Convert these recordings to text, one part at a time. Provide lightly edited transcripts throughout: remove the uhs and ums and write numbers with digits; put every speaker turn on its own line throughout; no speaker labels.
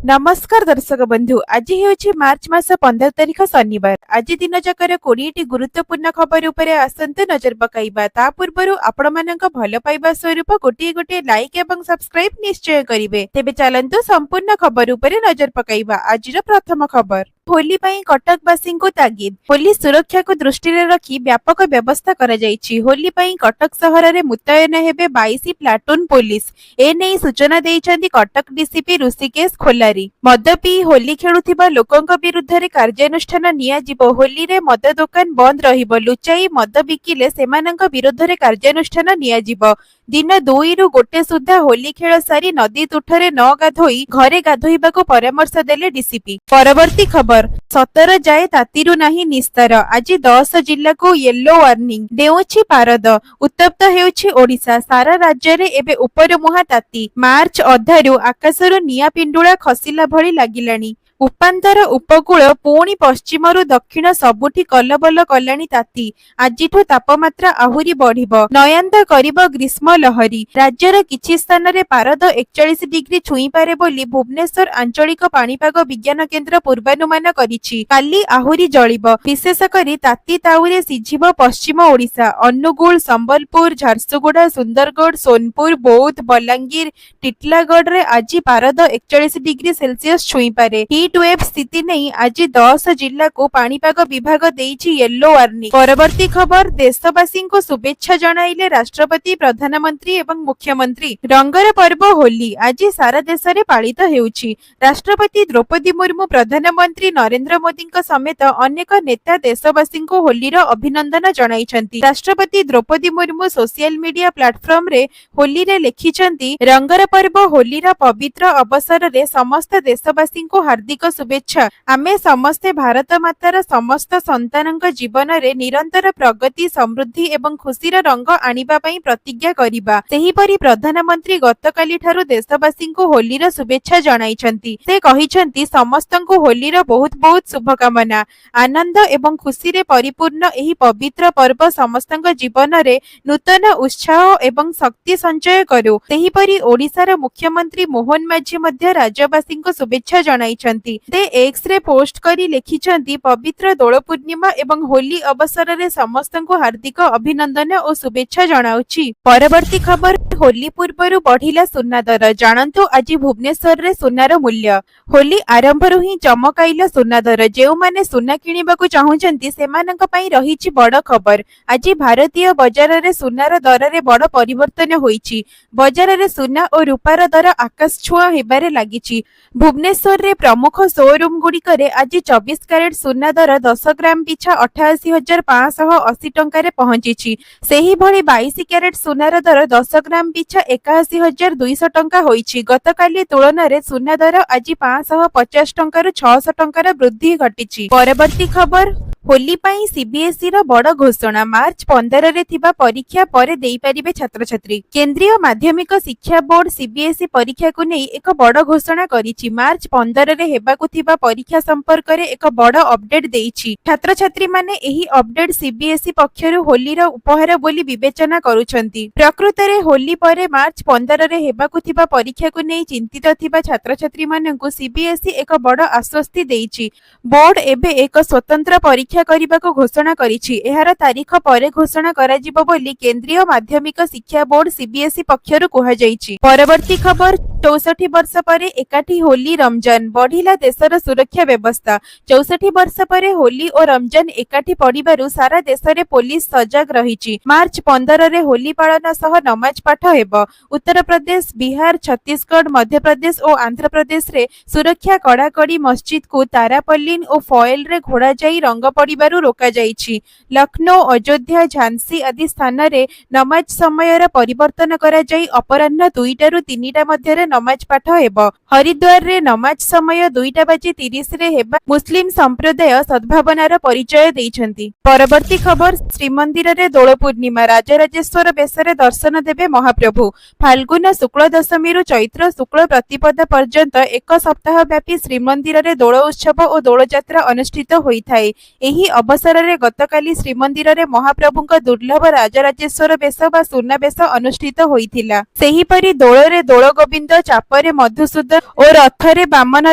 नमस्कार दर्शक बंधु आज हेउछि मार्च मास 15 तारिख शनिवार। आज दिन जकर 20टी गुरुत्वपूर्ण खबर उपरे आसंतु नजर पकाइबा। ता पूर्वरु आपण मानक भल पाइबा स्वरूप गोटे गोटे लाइक एवं सब्सक्राइब निश्चय करिवे। तेबे चलंतु संपूर्ण खबर उपरे नजर पकाइबा। आजिर प्रथम खबर होली पई कटकवासी को तागिद। होली सुरक्षा को दृष्टि रखी व्यापक व्यवस्था करा जायछि। होली पई कटक सहर रे मुतयन हेबे 22 प्लाटून पुलिस। ए नै सूचना देइछन्ती कटक डीसीपी ऋषिकेश खोलारी। मद पी होली खेलुथिबा लोकंक विरुद्ध रे कार्यानुष्ठान निया जिवो। होली रे मद दुकान बंद रहिबो। लुचाई मद बिकिले सेमानंक विरुद्ध रे कार्यानुष्ठान निया जिवो। दिन 2 रु 1 सुधा होली खेल सारी नदी तुठरे न गाधोई घरे गाधोइबाको परामर्श देले डीसीपी। परवर्ती खबर 17 जाए तातीरु नाही निस्तार। आज 10 जिल्ला को येलो वार्निंग देउछि पारद। उत्तप्त हेउछि ओडिशा। सारा राज्य रे एबे उपर मुहा ताती। मार्च अधारु आकाशरु निया पिंडुळा खसिला भଳି लागिलाणी। उपांतर उपकूल पुणी पश्चिमरु दक्षिण सबुठी कलबल कलाणी ताती। आजिठु तापमात्रा आहुरी बढ़िबो। नयंत करिबो ग्रीष्म लहरी। राज्यर किछि स्थान रे पारद 41 डिग्री छुई पारे बोली भुवनेश्वर आंचलिक पाणीपाग विज्ञान केन्द्र पूर्वानुमान करिछि। काली आहुरी जळिबो। विशेष करी ताती ताउरे सिझिबो पश्चिम ओडिशा। अनुगुल संबलपुर झारसुगुड़ा सुंदरगढ़ सोनपुर बौद्ध बलांगीर टिटलागढ़ रे आज पारद 41 डिग्री सेल्सियस छुई पारे। हीट वेव स्थिति नहीं आज 10 जिला को पाणीपाग विभाग देइछि येलो वार्निंग। परवर्ती खबर देशवासी को शुभेच्छा जणाइले राष्ट्रपति प्रधानमंत्री एवं मुख्यमंत्री। रंगर पर्व होली आज सारा देश रे पालित हेउछि। राष्ट्रपति द्रौपदी मुर्मू प्रधानमंत्री नरेंद्र मोदी समेत अनेक नेता देशवासी को होली रो अभिनंदन जणाइछन्ति। राष्ट्रपति Droupadi Murmu social media platform रे होली रे लिखिछन्ति रंगर पर्व होली रो पवित्र अवसर रे समस्त देशवासी को हार्दिक शुभेच्छा। आमे समस्ते भारत मातार समस्त संतानक जीवन रे निरंतर प्रगति समृद्धि एवं खुशीर रंग आनिबा पई प्रतिज्ञा करिबा। सेहीपरि प्रधानमंत्री गतकाली ठारू देशवासी को होलीर शुभेच्छा जणाइछन्ति। से कहिछन्ति समस्तंकु होलीर बहुत बहुत शुभकामना। आनंद एवं खुशी रे परिपूर्ण एही पवित्र पर्व समस्तंक जीवन रे नूतन उत्साह एवं शक्ति संचय करू। सेहीपरि ओडिशार मुख्यमंत्री मोहन माझी मध्य राज्यवासी को शुभेच्छा जणाइछन्ति। ते एक्स रे पोस्ट करी लिखिछन्ति पवित्र दोल पूर्णिमा एवं होली अवसर रे समस्तंकु हार्दिक अभिनंदन और शुभेच्छा जणाउछि। परवर्ती खबर होली पूर्वरु बढ़िला सुना दर। जानंतु आज भुवनेश्वर रे सुनार मूल्य। होली आरंभरु ही चमकाइला सुना दर। जेउ माने सुना किनिबाकु चाहुचन्ति सेमानंक पई रहिछि बड़ खबर। आज भारतीय बजार रे सुनार दर रे बड़ परिवर्तन होईछि। बजार रे सुना और रूपार दर आकाश छुआ हेबारे लागिछि। भुवनेश्वर रे प्रमुख शोरूम गुड़िकरे आज 24 कैरेट सुना दर 10 ग्राम पिछा 88,580 टंका पहुंची। सेही भली 22 कैरेट सुनार दर 10 ग्राम पिछा 81,200 टंका होईछि। गतकाली तुलन रे सुना दर आज 550 टंका 600 टंका वृद्धि घटिछि। परवर्ती खबर होली पाई सीबीएसई रो बड़ घोषणा। मार्च 15 रे थिबा परीक्षा परे देई परिबे छात्र छात्री। केंद्रीय माध्यमिक शिक्षा बोर्ड सीबीएसई परीक्षा को नै एक बड़ घोषणा करिछि। मार्च 15 रे हेबाकु थिबा परीक्षा संपर्क रे एक बड़ अपडेट देइछि। छात्र छात्री माने एही अपडेट सीबीएसई पक्षरु होली रो उपहार बोली विवेचना करूछन्ति। प्रकृत रे होली परे मार्च 15 रे हेबाकु थिबा परीक्षा को नै चिंतित थिबा छात्र छात्री माननकु सीबीएसई एक बड़ आश्वस्ति देइछि। बोर्ड एबे एक स्वतंत्र परीक्षा करने को घोषणा करिछि। एहार तारीख परे घोषणा करा जिवो बोली केंद्रीय माध्यमिक शिक्षा बोर्ड सीबीएसई पक्षरु कहा जाइछि। परवर्ती खबर 64 वर्ष परे एकाठी होली रमजान बढ़िला देशर सुरक्षा व्यवस्था। 64 वर्ष परे होली और रमजान एकाठी पड़िबारु सारा देश रे पुलिस सजग रहिछि। मार्च 15 रे होली पालन सह नमाज पाठ हेबो। उत्तर प्रदेश बिहार छत्तीसगढ़ मध्य प्रदेश और आंध्र प्रदेश रे सुरक्षा कड़ाकड़ी मस्जिद को तारापल्ली और फॉयल रे घोड़ा जाई रंग पड़िबारु रोका जाइछि। लखनऊ अयोध्या झांसी आदि स्थान रे नमाज समय परिवर्तन करा जाई अपराह्न 2टा रु 3टा मध्य नमाज पाठ हेबो। हरिद्वार रे नमाज समय 2:30 रे हेबा मुस्लिम संप्रदाय सद्भावनार परिचय दैछन्ति। परवर्ती खबर श्रीमंदिर रे दोल पूर्णिमा। राजराजेश्वर बेसरे दर्शन देबे महाप्रभु। फाल्गुन शुक्ल दशमी रु चैत्र शुक्ल प्रतिपदा पर्यंत एक सप्ताह व्यापी श्रीमंदिर रे दोल उत्सव और दोल यात्रा अनुष्ठित होइथाय। ଏହି ଅବସରରେ ଗତକାଲି ଶ୍ରୀମନ୍ଦିରରେ ମହାପ୍ରଭୁଙ୍କ ଦୁର୍ଲଭ ରାଜରାଜେଶ୍ୱର ବେଶ ବା ସୁନାବେଶ ଅନୁଷ୍ଠିତ ହୋଇଥିଲା। ସେହିପରି ଦୋଳରେ ଦୋଳଗୋବିନ୍ଦ, ଚାପରେ ମଧୁସୂଦନ ଓ ରଥରେ ବାମନ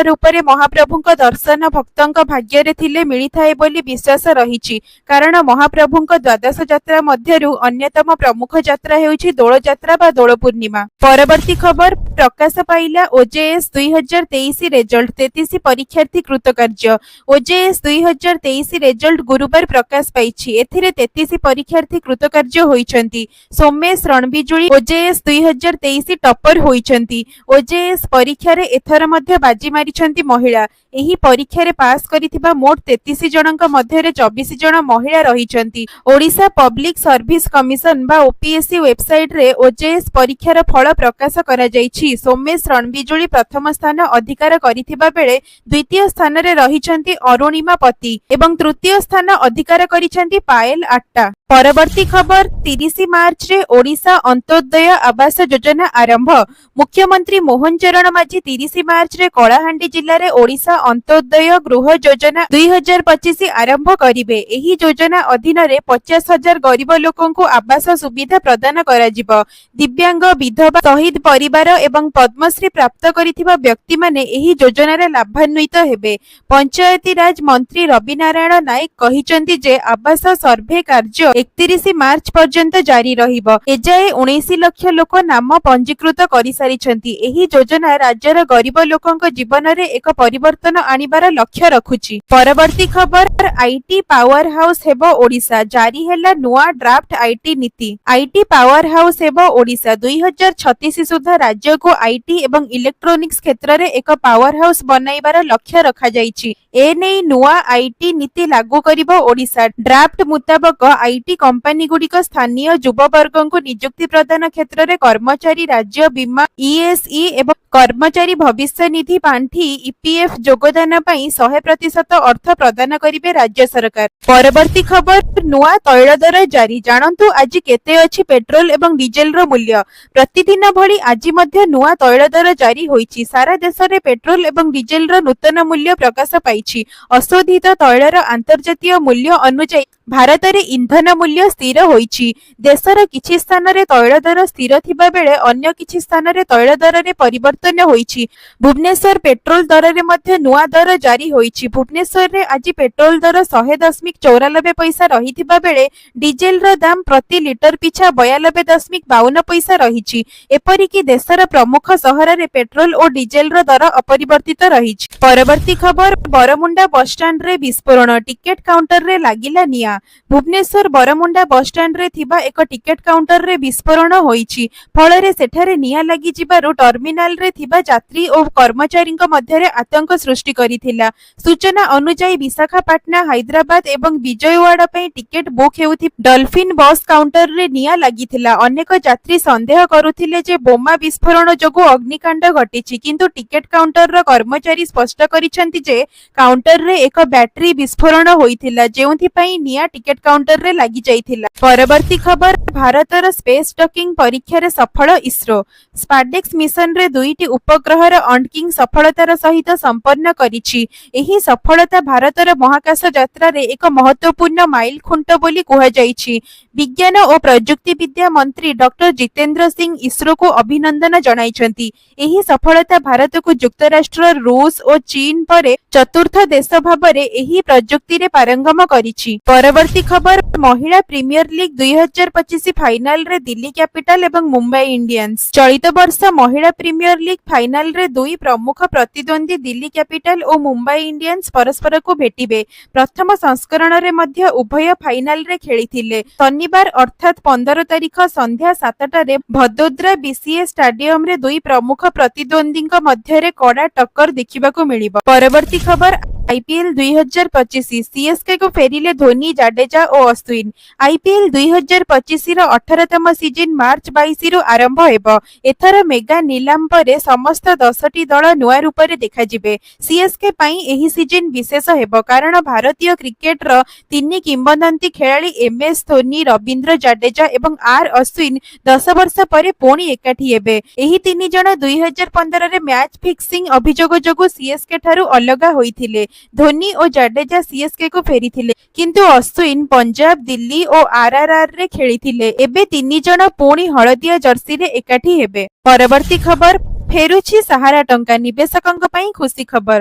ରୂପରେ ମହାପ୍ରଭୁଙ୍କ ଦର୍ଶନ ଭକ୍ତଙ୍କ ଭାଗ୍ୟରେ ଥିଲେ ମିଳିଥାଏ ବୋଲି ବିଶ୍ୱାସ ରହିଛି। କାରଣ ମହାପ୍ରଭୁଙ୍କ ଦ୍ୱାଦଶ ଯାତ୍ରା ମଧ୍ୟରୁ ଅନ୍ୟତମ ପ୍ରମୁଖ ଯାତ୍ରା ହେଉଛି ଦୋଳଯାତ୍ରା ବା ଦୋଳ ପୂର୍ଣ୍ଣିମା। ପରବର୍ତ୍ତୀ ଖବର ପ୍ରକାଶ ପାଇଲା ଓଜେଏସ୍ 2023 ରେଜଲ୍ଟ। 33 ପରୀକ୍ଷାର୍ଥୀ କୃତକାର୍ଯ୍ୟ। ଓଜେଏସ୍ 2023 ରେଜଲ୍ଟ ଗୁରୁବାର ପ୍ରକାଶ ପାଇଛି। ଏଥିରେ 33 ପରୀକ୍ଷାର୍ଥୀ କୃତକାର୍ଯ୍ୟ ହୋଇଛନ୍ତି। ସୋମେଶ ରଣବିଜୁଳି ଓଜେଏସ୍ 2023 ଟପର ହୋଇଛନ୍ତି। ଓଜେଏସ୍ ପରୀକ୍ଷାରେ ଏଥର ମଧ୍ୟ ବାଜି ମାରିଛନ୍ତି ମହିଳା। ଏହି ପରୀକ୍ଷାରେ ପାସ୍ କରିଥିବା ମୋଟ 33 ଜଣଙ୍କ ମଧ୍ୟରେ 24 ଜଣ ମହିଳା ରହିଛନ୍ତି। ଓଡ଼ିଶା ପବ୍ଲିକ ସର୍ଭିସ କମିଶନ ବା ଓପିଏସସି ୱେବସାଇଟରେ ଓଜେଏସ୍ ପରୀକ୍ଷାର ଫଳ ପ୍ରକାଶ କରାଯାଇଛି। ସୋମେଶ ରଣବିଜୁଳି ପ୍ରଥମ ସ୍ଥାନ ଅଧିକାର କରିଥିବା ବେଳେ ଦ୍ୱିତୀୟ ସ୍ଥାନରେ ରହିଛନ୍ତି ଅରୁଣିମା ପତି ଏବଂ ତୃତୀୟ ସ୍ଥାନ ଅଧିକାର କରିଛନ୍ତି ପାଏଲ ଆଟ୍ଟା। ପରବର୍ତ୍ତୀ ଖବର 30 ମାର୍ଚ୍ଚରେ ଓଡ଼ିଶା ଅନ୍ତ୍ୟୋଦୟ ଆବାସ ଯୋଜନା ଆରମ୍ଭ। ମୁଖ୍ୟମନ୍ତ୍ରୀ ମୋହନ ଚରଣ ମାଝୀ 30 ମାର୍ଚ୍ଚରେ କଳାହାଣ୍ଡି ଜିଲ୍ଲାରେ ଓଡ଼ିଶା ଅନ୍ତ୍ୟୋଦୟ ଗୃହ ଯୋଜନା 2025 ଆରମ୍ଭ କରିବେ। ଏହି ଯୋଜନା ଅଧୀନରେ 50,000 ଗରିବ ଲୋକଙ୍କୁ ଆବାସ ସୁବିଧା ପ୍ରଦାନ କରାଯିବ। ଦିବ୍ୟାଙ୍ଗ, ବିଧବା, ଶହୀଦ ପରିବାର ଏବଂ ପଦ୍ମଶ୍ରୀ ପ୍ରାପ୍ତ କରିଥିବା ବ୍ୟକ୍ତିମାନେ ଏହି ଯୋଜନାରେ ଲାଭାନ୍ୱିତ ହେବେ। ପଞ୍ଚାୟତିରାଜ ମନ୍ତ୍ରୀ ରବି ନାରାୟଣ ନାୟକ କହିଛନ୍ତି ଯେ ଆବାସ ସର୍ଭେ କାର୍ଯ୍ୟ 31 ମାର୍ଚ୍ଚ ପର୍ଯ୍ୟନ୍ତ ଜାରି ରହିବ। ଏଯାଏ 19 ଲକ୍ଷ ଲୋକ ନାମ ପଞ୍ଜୀକୃତ କରିସାରିଛନ୍ତି। ଏହି ଯୋଜନା ରାଜ୍ୟର ଗରିବ ଲୋକଙ୍କ ଜୀବନରେ ଏକ ପରିବର୍ତ୍ତନ ଆଣିବାର ଲକ୍ଷ୍ୟ ରଖୁଛି। ପରବର୍ତ୍ତୀ ଖବର ଆଇଟି ପାୱାର ହାଉସ ହେବ ଓଡ଼ିଶା। ଜାରି ହେଲା ନୂଆ ଡ୍ରାଫ୍ଟ ଆଇଟି ନୀତି। ଆଇଟି ପାୱାର ହାଉସ ହେବ ଓଡ଼ିଶା। 2036 ସୁଦ୍ଧା ରାଜ୍ୟକୁ ଆଇଟି ଏବଂ ଇଲେକ୍ଟ୍ରୋନିକ୍ସ କ୍ଷେତ୍ରରେ ଏକ ପାୱାର ହାଉସ ବନାଇବାର ଲକ୍ଷ୍ୟ ରଖାଯାଇଛି। ଏନେଇ ନୂଆ ଆଇଟି ନୀତି ଲାଗୁ କରିବ ଓଡ଼ିଶା। ଡ୍ରାଫ୍ଟ ମୁତାବକ ଆଇଟି କମ୍ପାନୀଗୁଡ଼ିକ ସ୍ଥାନୀୟ ଯୁବବର୍ଗଙ୍କୁ ନିଯୁକ୍ତି ପ୍ରଦାନ କ୍ଷେତ୍ରରେ କର୍ମଚାରୀ ରାଜ୍ୟ ବୀମା ଇଏସ୍ଇ ଏବଂ କର୍ମଚାରୀ ଭବିଷ୍ୟ ନିଧି ପାଣ୍ଠି ଇପିଏଫ୍ ଯୋଗଦାନ ପାଇଁ 100% ଅର୍ଥ ପ୍ରଦାନ କରିବେ ରାଜ୍ୟ ସରକାର। ପରବର୍ତ୍ତୀ ଖବର ନୂଆ ତୈଳ ଦର ଜାରି। ଜାଣନ୍ତୁ ଆଜି କେତେ ଅଛି ପେଟ୍ରୋଲ ଏବଂ ଡିଜେଲର ମୂଲ୍ୟ। ପ୍ରତିଦିନ ଭଳି ଆଜି ମଧ୍ୟ ନୂଆ ତୈଳ ଦର ଜାରି ହୋଇଛି। ସାରା ଦେଶରେ ପେଟ୍ରୋଲ ଏବଂ ଡିଜେଲର ନୂତନ ମୂଲ୍ୟ ପ୍ରକାଶ ପାଇଛି। ଅଶୋଧିତ ତୈଳର ଆନ୍ତର୍ଜାତୀୟ ମୂଲ୍ୟ ଅନୁଯାୟୀ ଭାରତରେ ଇନ୍ଧନ ମୂଲ୍ୟ ସ୍ଥିର ହୋଇଛି। ଦେଶର କିଛି ସ୍ଥାନରେ ତୈଳ ଦର ସ୍ଥିର ଥିବା ବେଳେ ଅନ୍ୟ କିଛି ସ୍ଥାନରେ ତୈଳ ଦରରେ ପରିବର୍ତ୍ତନ ହୋଇଛି। ଭୁବନେଶ୍ୱର ପେଟ୍ରୋଲ ଦରରେ ମଧ୍ୟ ନୂଆ ଦର ଜାରି ହୋଇଛି। ଭୁବନେଶ୍ୱରରେ ଆଜି ପେଟ୍ରୋଲ ଦର 100.94 ପଇସା ରହିଥିବା ବେଳେ ଡିଜେଲର ଦାମ ପ୍ରତି ଲିଟର ପିଛା 92.52 ପଇସା ରହିଛି। ଏପରିକି ଦେଶର ପ୍ରମୁଖ ସହରରେ ପେଟ୍ରୋଲ ଓ ଡିଜେଲର ଦର ଅପରିବର୍ତ୍ତିତ ରହିଛି। ପରବର୍ତ୍ତୀ ଖବର ବରମୁଣ୍ଡା ବସଷ୍ଟାଣ୍ଡରେ ବିସ୍ଫୋରଣ। ଟିକେଟ କାଉଣ୍ଟରରେ ଲାଗିଲା ନିଆଁ। ଭୁବନେଶ୍ୱର ବରମୁଣ୍ଡା ବସଷ୍ଟାଣ୍ଡରେ ଥିବା ଏକ ଟିକେଟ କାଉଣ୍ଟରରେ ବିସ୍ଫୋରଣ ହୋଇଛି। ଫଳରେ ସେଠାରେ ନିଆଁ ଲାଗିଯିବାରୁ ଟର୍ମିନାଲରେ ଥିବା ଯାତ୍ରୀ ଓ କର୍ମଚାରୀଙ୍କ ମଧ୍ୟରେ ଆତଙ୍କ ସୃଷ୍ଟି କରିଥିଲା। ସୂଚନା ଅନୁଯାୟୀ ବିଶାଖାପାଟଣା, ହାଇଦ୍ରାବାଦ ଏବଂ ବିଜୟୱାଡା ପାଇଁ ଟିକେଟ ବୁକ୍ ହେଉଥିବା ଡଲଫିନ ବସ୍ କାଉଣ୍ଟରରେ ନିଆଁ ଲାଗିଥିଲା। ଅନେକ ଯାତ୍ରୀ ସନ୍ଦେହ କରୁଥିଲେ ଯେ ବୋମା ବିସ୍ଫୋରଣ ଯୋଗୁଁ ଅଗ୍ନିକାଣ୍ଡ ଘଟିଛି, କିନ୍ତୁ ଟିକେଟ କାଉଣ୍ଟରର କର୍ମଚାରୀ ସ୍ପଷ୍ଟ କରିଛନ୍ତି ଯେ କାଉଣ୍ଟରରେ ଏକ ବ୍ୟାଟେରୀ ବିସ୍ଫୋରଣ ହୋଇଥିଲା, ଯେଉଁଥିପାଇଁ ନିଆଁ ଟିକେଟ କାଉଣ୍ଟରରେ ଲାଗିଯାଇଥିଲା। ପରବର୍ତ୍ତୀ ଖବର ଭାରତର ସ୍ପେସ୍ ଡକିଂ ପରୀକ୍ଷାରେ ସଫଳ ଇସ୍ରୋ। ସ୍ପାଡେକ୍ସ ମିଶନରେ 2ଟି ଉପଗ୍ରହର ଅଣ୍ଟକିଂ ସଫଳତାର ସହିତ ସମ୍ପନ୍ନ କରିଛି। ଏହି ସଫଳତା ଭାରତର ମହାକାଶ ଯାତ୍ରାରେ ଏକ ମହତ୍ୱପୂର୍ଣ୍ଣ ମାଇଲ ଖୁଣ୍ଟ ବୋଲି କୁହାଯାଇଛି। ବିଜ୍ଞାନ ଓ ପ୍ରଯୁକ୍ତି ବିଦ୍ୟା ମନ୍ତ୍ରୀ ଡକ୍ଟର ଜିତେନ୍ଦ୍ର ସିଂ ଇସ୍ରୋକୁ ଅଭିନନ୍ଦନ ଜଣାଇଛନ୍ତି। ଏହି ସଫଳତା ଭାରତକୁ ଯୁକ୍ତରାଷ୍ଟ୍ର, ରୁଷ ଓ ଚୀନ ପରେ ଚତୁର୍ଥ ଦେଶ ଭାବରେ ଏହି ପ୍ରଯୁକ୍ତିରେ ପାରଙ୍ଗମ କରିଛି। ପରବର୍ତ୍ତୀ ଖବର ମହିଳା ପ୍ରିମିୟର ଲିଗ୍ 2025 ଫାଇନାଲରେ ଦିଲ୍ଲୀ କ୍ୟାପିଟାଲ ଏବଂ ମୁମ୍ବାଇ ଇଣ୍ଡିଆନ୍ସ। ଚଳିତ ବର୍ଷ ମହିଳା ପ୍ରିମିୟର ଲିଗ୍ ଫାଇନାଲରେ ଦୁଇ ପ୍ରମୁଖ ପ୍ରତିଦ୍ୱନ୍ଦ୍ୱୀ ଦିଲ୍ଲୀ କ୍ୟାପିଟାଲ ଓ ମୁମ୍ବାଇ ଇଣ୍ଡିଆନ୍ସ ପରସ୍ପରକୁ ଭେଟିବେ। ପ୍ରଥମ ସଂସ୍କରଣରେ ମଧ୍ୟ ଉଭୟ ଫାଇନାଲରେ ଖେଳିଥିଲେ। ଶନିବାର ଅର୍ଥାତ୍ 15 ତାରିଖ ସନ୍ଧ୍ୟା 7ଟାରେ ଭଦୋଦରା ବିସିଏ ଷ୍ଟାଡିୟମରେ ଦୁଇ ପ୍ରମୁଖ ପ୍ରତିଦ୍ୱନ୍ଦ୍ୱୀଙ୍କ ମଧ୍ୟରେ କଡା ଟକ୍କର ଦେଖିବାକୁ ମିଳିବ। ପରବର୍ତ୍ତୀ ଖବର ଆଇପିଏଲ 2025 ସିଏସ୍କେକୁ ଫେରିଲେ ଧୋନି, ଜାଡେଜା ଓ ଅଶ୍ୱିନ। ଆଇପିଏଲ 2025ର 18ତମ ସିଜିନ ମାର୍ଚ୍ଚ 22ରୁ ଆରମ୍ଭ ହେବ। ଏଥର ମେଗା ନିଲାମ ପରେ ସମସ୍ତ 10ଟି ଦଳ ନୂଆ ରୂପରେ ଦେଖାଯିବେ। ସିଏସ୍କେ ପାଇଁ ଏହି ସିଜିନ ବିଶେଷ ହେବ, କାରଣ ଭାରତୀୟ କ୍ରିକେଟର 3 କିମ୍ବଦନ୍ତୀ ଖେଳାଳି ଏମ୍ଏସ୍ ଧୋନି, ରବୀନ୍ଦ୍ର ଜାଡେଜା ଏବଂ ଆର୍ ଅଶ୍ୱିନ 10 ବର୍ଷ ପରେ ପୁଣି ଏକାଠି ହେବେ। ଏହି 3 ଜଣ 2015ରେ ମ୍ୟାଚ୍ ଫିକ୍ସିଂ ଅଭିଯୋଗ ଯୋଗୁଁ ସିଏସ୍କେ ଠାରୁ ଅଲଗା ହୋଇଥିଲେ। ଧୋନି ଓ ଜାଡେଜା ସିଏସ୍କେ କୁ ଫେରିଥିଲେ, କିନ୍ତୁ ଅଶ୍ୱିନ ପଞ୍ଜାବ, ଦିଲ୍ଲୀ ଓ ଆର୍ଆର୍ଆର୍ରେ ଖେଳିଥିଲେ। ଏବେ ତିନି ଜଣ ପୁଣି ହଳଦିଆ ଜର୍ସିରେ ଏକାଠି ହେବେ। ପରବର୍ତ୍ତୀ ଖବର, ଫେରୁଛି ସାହାରା ଟଙ୍କା, ନିବେଶକଙ୍କ ପାଇଁ ଖୁସି ଖବର।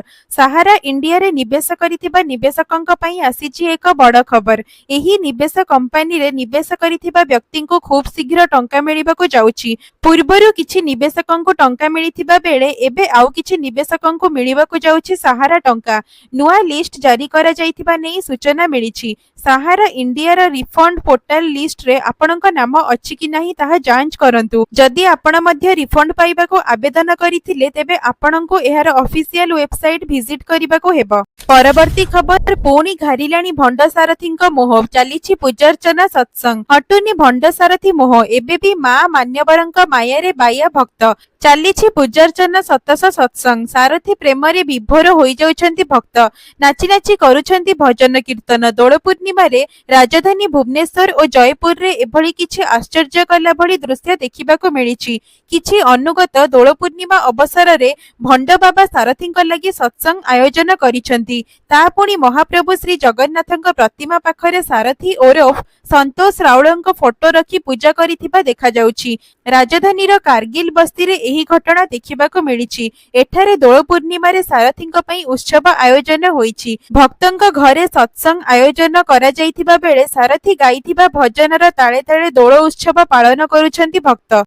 ସାହାରା ଇଣ୍ଡିଆରେ ନିବେଶ କରିଥିବା ନିବେଶକଙ୍କ ପାଇଁ ଆସିଛି ଏକ ବଡ଼ ଖବର। ଏହି ନିବେଶ କମ୍ପାନୀରେ ନିବେଶ କରିଥିବା ବ୍ୟକ୍ତିଙ୍କୁ ଖୁବ୍ ଶୀଘ୍ର ଟଙ୍କା ମିଳିବାକୁ ଯାଉଛି। ପୂର୍ବରୁ କିଛି ନିବେଶକଙ୍କୁ ଟଙ୍କା ମିଳିଥିବା ବେଳେ ଏବେ ଆଉ କିଛି ନିବେଶକଙ୍କୁ ମିଳିବାକୁ ଯାଉଛି ସାହାରା ଟଙ୍କା। ନୂଆ ଲିଷ୍ଟ ଜାରି କରାଯାଇଥିବା ନେଇ ସୂଚନା ମିଳିଛି। ସାହାରା ଇଣ୍ଡିଆର ରିଫଣ୍ଡ ପୋର୍ଟାଲ ଲିଷ୍ଟରେ ଆପଣଙ୍କ ନାମ ଅଛି କି ନାହିଁ ତାହା ଯାଞ୍ଚ କରନ୍ତୁ। ଯଦି ଆପଣ ମଧ୍ୟ ରିଫଣ୍ଡ ପାଇବାକୁ ଆବେଦନ କରିଥିଲେ ତେବେ ଆପଣଙ୍କୁ ଏହାର ଅଫିସିଆଲ ୱେବସାଇଟ ଭିଜିଟ୍ କରିବାକୁ ହେବ। ପରବର୍ତ୍ତୀ ଖବର, ପୁଣି ଘାରିଲାଣି ଭଣ୍ଡ ସାରଥୀଙ୍କ ମୋହ, ଚାଲିଛି ପୂଜାର୍ଚ୍ଚନା ସତ୍ସଙ୍ଗ। ହଟୁନି ଭଣ୍ଡ ସାରଥୀ ମୋହ, ଏବେ ବି ମା ମାନ୍ୟବରଙ୍କ ମାୟାରେ ବାୟା ଭକ୍ତ। ଚାଲିଛି ପୂଜାର୍ଚ୍ଚନା ଶତଶ ସତ୍ସଙ୍ଗ। ସାରଥୀ ପ୍ରେମରେ ବିଭୋର ହୋଇଯାଉଛନ୍ତି ଭକ୍ତ। ନାଚି ନାଚି କରୁଛନ୍ତି ଭଜନ କୀର୍ତ୍ତନ। ଦୋଳ ପୂର୍ଣ୍ଣିମାରେ ରାଜଧାନୀ ଭୁବନେଶ୍ୱର ଓ ଜୟପୁରରେ ଏଭଳି କିଛି ଆଶ୍ଚର୍ଯ୍ୟ କଲା ଭଳି ଦୃଶ୍ୟ ଦେଖିବାକୁ ମିଳିଛି। କିଛି ଅନୁଗତ ଦୋଳ ପୂର୍ଣ୍ଣିମା ଅବସରରେ ଭଣ୍ଡ ବାବା ସାରଥୀଙ୍କ ଲାଗି ସତ୍ସଙ୍ଗ ଆୟୋଜନ କରିଛନ୍ତି। ତା ପୁଣି ମହାପ୍ରଭୁ ଶ୍ରୀ ଜଗନ୍ନାଥଙ୍କ ପ୍ରତିମା ପାଖରେ ସାରଥୀ ଓରଫ ସନ୍ତୋଷ ରାଉଳଙ୍କ ଫଟୋ ରଖି ପୂଜା କରିଥିବା ଦେଖାଯାଉଛି। ରାଜଧାନୀର କାର୍ଗିଲ ବସ୍ତିରେ ଏହି ଘଟଣା ଦେଖିବାକୁ ମିଳିଛି। ଏଠାରେ ଦୋଳ ପୂର୍ଣ୍ଣିମାରେ ସାରଥୀଙ୍କ ପାଇଁ ଉତ୍ସବ ଆୟୋଜନ ହୋଇଛି। ଭକ୍ତଙ୍କ ଘରେ ସତ୍ସଙ୍ଗ ଆୟୋଜନ କରାଯାଇଥିବା ବେଳେ ସାରଥୀ ଗାଇଥିବା ଭଜନର ତାଳେ ତାଳେ ଦୋଳ ଉତ୍ସବ ପାଳନ କରୁଛନ୍ତି ଭକ୍ତ।